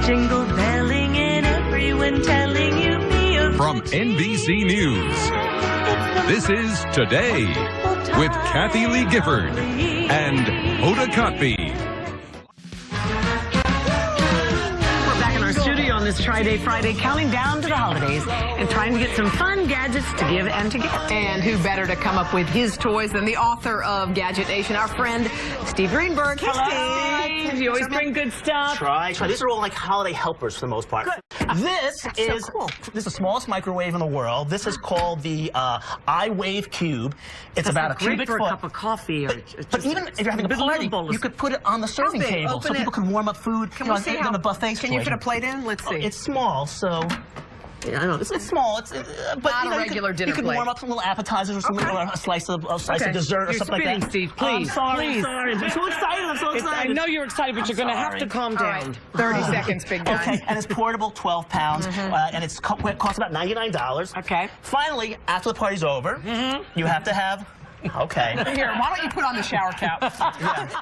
jingle belling and everyone telling you be a From NBC News, this is Today with Kathy Lee Gifford and Hoda Kotb. We're back in our studio on this Tri-Day Friday, counting down to the holidays and trying to get some fun gadgets to give and to get. And who better to come up with his toys than the author of Gadget Nation, our friend Steve Greenberg. Hey, Steve. You always bring good stuff. Try. These are all like holiday helpers for the most part. This is the smallest microwave in the world. This is called the IWave Cube. It's about a cubic for foot. a cup of coffee. Or But even if you're having a party, you could put it on the serving table so people can warm up food. Can we see how? A buffet Can you fit a plate in? Let's see. It's small, so. Yeah, I know it's small. But not a regular dinner plate. You can warm up some little appetizers or something, or a slice of dessert or something like that. Steve, please. I'm sorry. I'm so excited. I'm so excited. I know you're excited, but you're going to have to calm down. 30 seconds, big guy. Okay, and it's portable, 12 pounds, and it costs about $99. Okay. Finally, after the party's over, you have to have. Okay. Here, why don't you put on the shower cap? Yeah.